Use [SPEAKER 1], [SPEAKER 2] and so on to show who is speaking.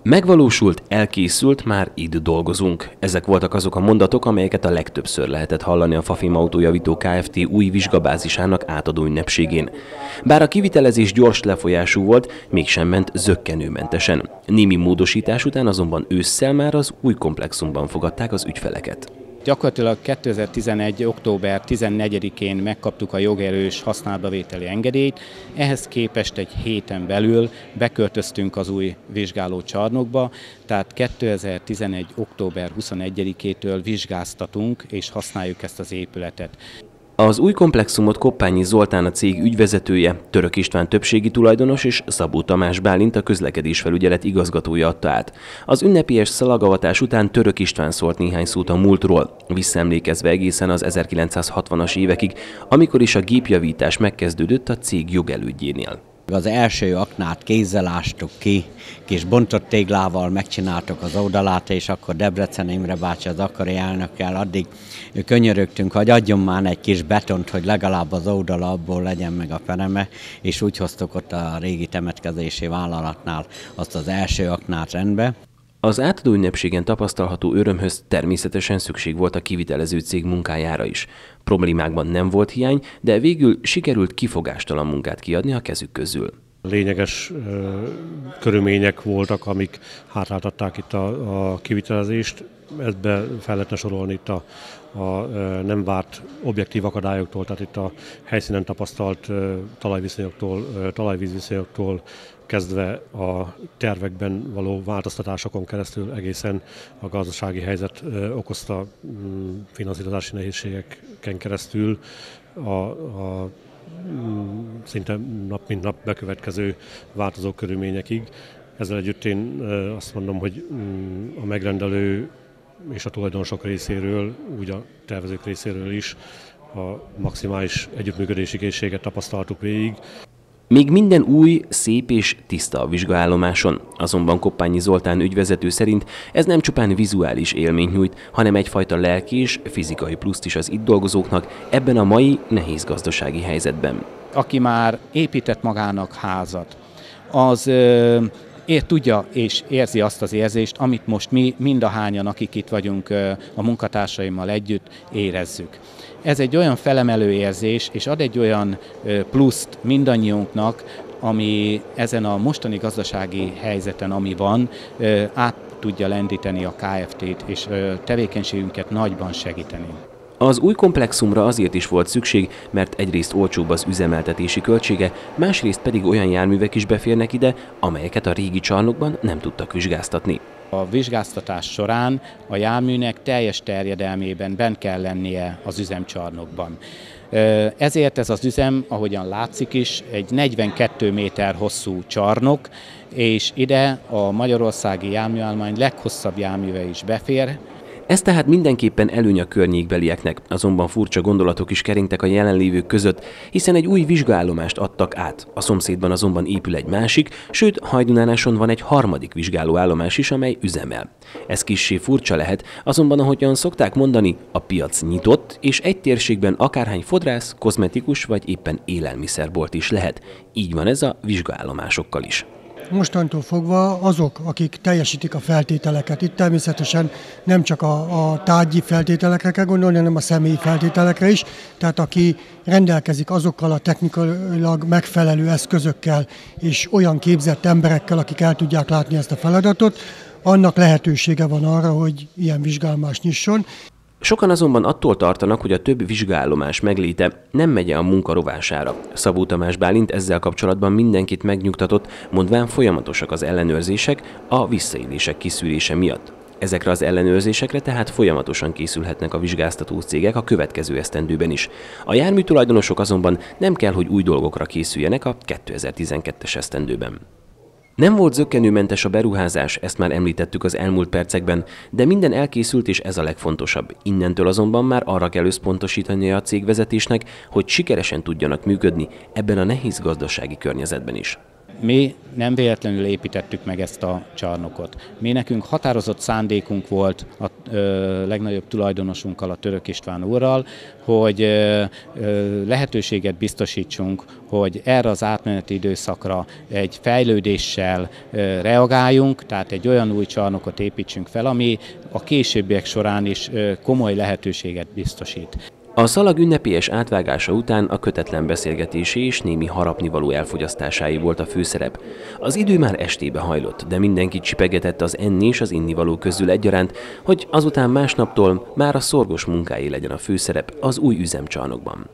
[SPEAKER 1] Megvalósult, elkészült, már itt dolgozunk. Ezek voltak azok a mondatok, amelyeket a legtöbbször lehetett hallani a Fafim Autójavító Kft. Új vizsgabázisának átadó ünnepségén. Bár a kivitelezés gyors lefolyású volt, mégsem ment zökkenőmentesen. Némi módosítás után azonban ősszel már az új komplexumban fogadták az ügyfeleket.
[SPEAKER 2] Gyakorlatilag 2011. október 14-én megkaptuk a jogerős használatbavételi engedélyt, ehhez képest egy héten belül beköltöztünk az új vizsgálócsarnokba, tehát 2011. október 21-től vizsgáztatunk és használjuk ezt az épületet.
[SPEAKER 1] Az új komplexumot Koppányi Zoltán, a cég ügyvezetője, Török István többségi tulajdonos és Szabó Tamás Bálint, a közlekedésfelügyelet igazgatója adta át. Az ünnepélyes szalagavatás után Török István szólt néhány szót a múltról, visszaemlékezve egészen az 1960-as évekig, amikor is a gépjavítás megkezdődött a cég jogelődjénél.
[SPEAKER 3] Az első aknát kézzel ástuk ki, kis bontott téglával megcsináltuk az oldalát, és akkor Debrecen Imre bácsi, az akkori elnökkel addig könyörögtünk, hogy adjon már egy kis betont, hogy legalább az oldala abból legyen meg a pereme, és úgy hoztuk ott a régi temetkezési vállalatnál azt az első aknát rendbe.
[SPEAKER 1] Az átadó ünnepségen tapasztalható örömhöz természetesen szükség volt a kivitelező cég munkájára is. Problémákban nem volt hiány, de végül sikerült kifogástalan munkát kiadni a kezük közül.
[SPEAKER 4] Lényeges körülmények voltak, amik hátráltatták itt a kivitelezést. Ebbe fel lehetne sorolni itt a nem várt objektív akadályoktól, tehát itt a helyszínen tapasztalt talajviszonyoktól, talajvízviszonyoktól kezdve a tervekben való változtatásokon keresztül egészen a gazdasági helyzet okozta finanszírozási nehézségeken keresztül a szinte nap mint nap bekövetkező változó körülményekig. Ezzel együtt én azt mondom, hogy a megrendelő és a tulajdonosok részéről, úgy a tervezők részéről is a maximális együttműködési készséget tapasztaltuk végig.
[SPEAKER 1] Még minden új, szép és tiszta a vizsgaállomáson, azonban Koppányi Zoltán ügyvezető szerint ez nem csupán vizuális élményt nyújt, hanem egyfajta lelki és fizikai pluszt is az itt dolgozóknak ebben a mai nehéz gazdasági helyzetben.
[SPEAKER 2] Aki már épített magának házat, az tudja és érzi azt az érzést, amit most mi mindahányan, akik itt vagyunk a munkatársaimmal együtt, érezzük. Ez egy olyan felemelő érzés, és ad egy olyan pluszt mindannyiunknak, ami ezen a mostani gazdasági helyzeten, ami van, át tudja lendíteni a Kft-t, és tevékenységünket nagyban segíteni.
[SPEAKER 1] Az új komplexumra azért is volt szükség, mert egyrészt olcsóbb az üzemeltetési költsége, másrészt pedig olyan járművek is beférnek ide, amelyeket a régi csarnokban nem tudtak vizsgáztatni.
[SPEAKER 2] A vizsgáztatás során a járműnek teljes terjedelmében bent kell lennie az üzemcsarnokban. Ezért ez az üzem, ahogyan látszik is, egy 42 méter hosszú csarnok, és ide a magyarországi járműállomány leghosszabb járműve is befér.
[SPEAKER 1] Ez tehát mindenképpen előny a környékbelieknek, azonban furcsa gondolatok is keringtek a jelenlévők között, hiszen egy új vizsgálómást adtak át. A szomszédban azonban épül egy másik, sőt Hajdunánáson van egy harmadik vizsgálóállomás is, amely üzemel. Ez kissé furcsa lehet, azonban ahogyan szokták mondani, a piac nyitott, és egy térségben akárhány fodrász, kozmetikus vagy éppen élelmiszerbolt is lehet. Így van ez a vizsgálómásokkal is.
[SPEAKER 5] Mostantól fogva azok, akik teljesítik a feltételeket, itt természetesen nem csak a tárgyi feltételekre kell gondolni, hanem a személyi feltételekre is, tehát aki rendelkezik azokkal a technikailag megfelelő eszközökkel és olyan képzett emberekkel, akik el tudják látni ezt a feladatot, annak lehetősége van arra, hogy ilyen vizsgálómást nyisson.
[SPEAKER 1] Sokan azonban attól tartanak, hogy a több vizsgálómás megléte nem megy a munka rovására. Szabó Tamás Bálint ezzel kapcsolatban mindenkit megnyugtatott, mondván folyamatosak az ellenőrzések a visszaélések kiszűrése miatt. Ezekre az ellenőrzésekre tehát folyamatosan készülhetnek a vizsgáztató cégek a következő esztendőben is. A járműtulajdonosok azonban nem kell, hogy új dolgokra készüljenek a 2012-es esztendőben. Nem volt zökkenőmentes a beruházás, ezt már említettük az elmúlt percekben, de minden elkészült, és ez a legfontosabb. Innentől azonban már arra kell összpontosítani a cégvezetésnek, hogy sikeresen tudjanak működni ebben a nehéz gazdasági környezetben is.
[SPEAKER 2] Mi nem véletlenül építettük meg ezt a csarnokot. Mi nekünk határozott szándékunk volt a legnagyobb tulajdonosunkkal, a Török István úrral, hogy lehetőséget biztosítsunk, hogy erre az átmeneti időszakra egy fejlődéssel reagáljunk, tehát egy olyan új csarnokot építsünk fel, ami a későbbiek során is komoly lehetőséget biztosít.
[SPEAKER 1] A szalag ünnepélyes átvágása után a kötetlen beszélgetésé és némi harapnivaló elfogyasztásáé volt a főszerep. Az idő már estébe hajlott, de mindenki csipegetett az enni és az innivaló közül egyaránt, hogy azután másnaptól már a szorgos munkáé legyen a főszerep az új üzemcsarnokban.